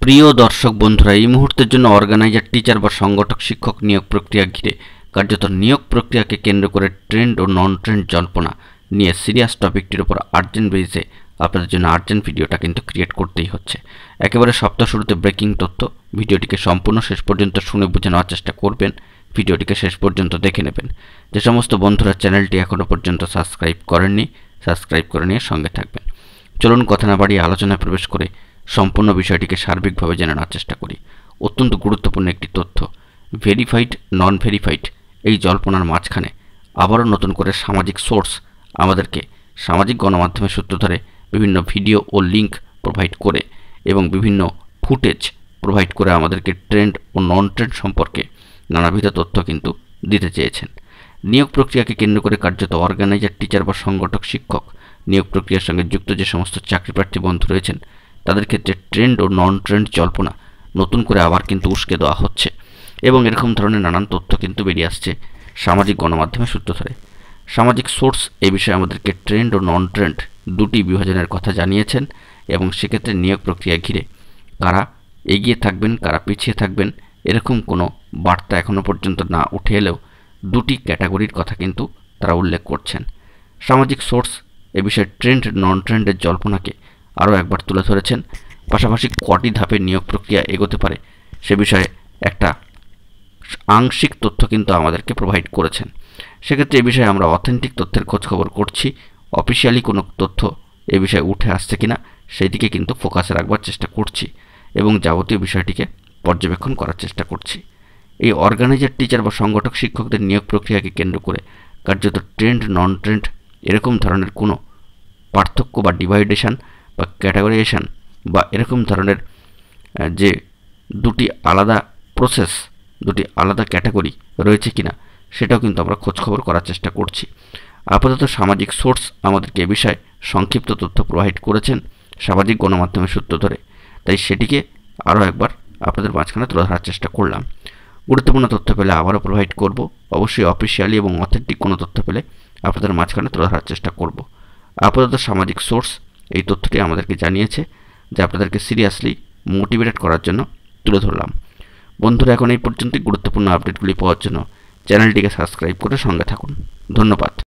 প্রিয় দর্শক বন্ধুরা, এই মুহূর্তের জন্য অর্গানাইজার, টিচার বা সংগঠক শিক্ষক নিয়োগ প্রক্রিয়া ঘিরে কার্যত নিয়োগ প্রক্রিয়াকে কেন্দ্র করে ট্রেন্ড ও নন ট্রেন্ড জল্পনা নিয়ে সিরিয়াস টপিকটির উপর আর্জেন্ট বেসে আপনাদের জন্য আর্জেন্ট ভিডিওটা কিন্তু ক্রিয়েট করতেই হচ্ছে। একেবারে সপ্তাহ শুরুতে ব্রেকিং তথ্য। ভিডিওটিকে সম্পূর্ণ শেষ পর্যন্ত শুনে বুঝে নেওয়ার চেষ্টা করবেন, ভিডিওটিকে শেষ পর্যন্ত দেখে নেবেন। যে সমস্ত বন্ধুরা চ্যানেলটি এখনও পর্যন্ত সাবস্ক্রাইব করেননি, সাবস্ক্রাইব করে নিয়ে সঙ্গে থাকবেন। চলুন কথা না বাড়িয়ে আলোচনায় প্রবেশ করে সম্পূর্ণ বিষয়টিকে সার্বিকভাবে জেনে নেওয়ার চেষ্টা করি। অত্যন্ত গুরুত্বপূর্ণ একটি তথ্য, ভেরিফাইড নন ভেরিফাইড এই জল্পনার মাঝখানে আবারও নতুন করে সামাজিক সোর্স আমাদেরকে সামাজিক গণমাধ্যমের সূত্র ধরে বিভিন্ন ভিডিও ও লিঙ্ক প্রোভাইড করে এবং বিভিন্ন ফুটেজ প্রোভাইড করে আমাদেরকে ট্রেন্ড ও নন ট্রেন্ড সম্পর্কে নানাবিধ তথ্য কিন্তু দিতে চেয়েছেন। নিয়োগ প্রক্রিয়াকে কেন্দ্র করে কার্যত অর্গানাইজার, টিচার বা সংগঠক শিক্ষক নিয়োগ প্রক্রিয়ার সঙ্গে যুক্ত যে সমস্ত চাকরিপ্রার্থী বন্ধু রয়েছেন তাদের ক্ষেত্রে ট্রেন্ড ও নন ট্রেন্ড জল্পনা নতুন করে আবার কিন্তু উস্কে দেওয়া হচ্ছে এবং এরকম ধরনের নানান তথ্য কিন্তু বেরিয়ে আসছে সামাজিক গণমাধ্যমের সূত্র ধরে। সামাজিক সোর্স এই বিষয়ে আমাদেরকে ট্রেন্ড ও নন ট্রেন্ড দুটি বিভাজনের কথা জানিয়েছেন এবং সেক্ষেত্রে নিয়োগ প্রক্রিয়া ঘিরে কারা এগিয়ে থাকবেন, কারা পিছিয়ে থাকবেন এরকম কোনো বার্তা এখনও পর্যন্ত না উঠে এলেও দুটি ক্যাটাগরির কথা কিন্তু তারা উল্লেখ করছেন। সামাজিক সোর্স এ বিষয়ে ট্রেন্ড নন ট্রেন্ডের জল্পনাকে আরও একবার তুলে ধরেছেন, পাশাপাশি কটি ধাপে নিয়োগ প্রক্রিয়া এগোতে পারে সে বিষয়ে একটা আংশিক তথ্য কিন্তু আমাদেরকে প্রোভাইড করেছেন। সেক্ষেত্রে এ বিষয়ে আমরা অথেন্টিক তথ্যের খোঁজখবর করছি, অফিসিয়ালি কোনো তথ্য এ বিষয়ে উঠে আসছে কিনা সেই দিকে কিন্তু ফোকাসে রাখবার চেষ্টা করছি এবং যাবতীয় বিষয়টিকে পর্যবেক্ষণ করার চেষ্টা করছি। এই অর্গানাইজার, টিচার বা সংগঠক শিক্ষকদের নিয়োগ প্রক্রিয়াকে কেন্দ্র করে কার্যত ট্রেন্ড নন ট্রেন্ড এরকম ধরনের কোনো পার্থক্য বা ডিভাইডেশন বা ক্যাটাগরাইজেশন বা এরকম ধরনের যে দুটি আলাদা প্রসেস, দুটি আলাদা ক্যাটাগরি রয়েছে কিনা সেটাও কিন্তু আমরা খোঁজখবর করার চেষ্টা করছি। আপাতত সামাজিক সোর্স আমাদেরকে এ বিষয়ে সংক্ষিপ্ত তথ্য প্রোভাইড করেছেন সামাজিক গণমাধ্যমের সূত্র ধরে, তাই সেটিকে আরও একবার আপনাদের মাঝখানে তুলে ধরার চেষ্টা করলাম। গুরুত্বপূর্ণ তথ্য পেলে আবারও প্রোভাইড করব, অবশ্যই অফিসিয়ালি এবং অথেন্টিক কোনো তথ্য পেলে আপনাদের মাঝখানে তুলে ধরার চেষ্টা করব। আপাতত সামাজিক সোর্স এই তথ্যটি আমাদেরকে জানিয়েছে, যে আপনাদেরকে সিরিয়াসলি মোটিভেটেড করার জন্য তুলে ধরলাম। বন্ধুরা, এখন এই পর্যন্তই। গুরুত্বপূর্ণ আপডেটগুলি পাওয়ার জন্য চ্যানেলটিকে সাবস্ক্রাইব করে সঙ্গে থাকুন। ধন্যবাদ।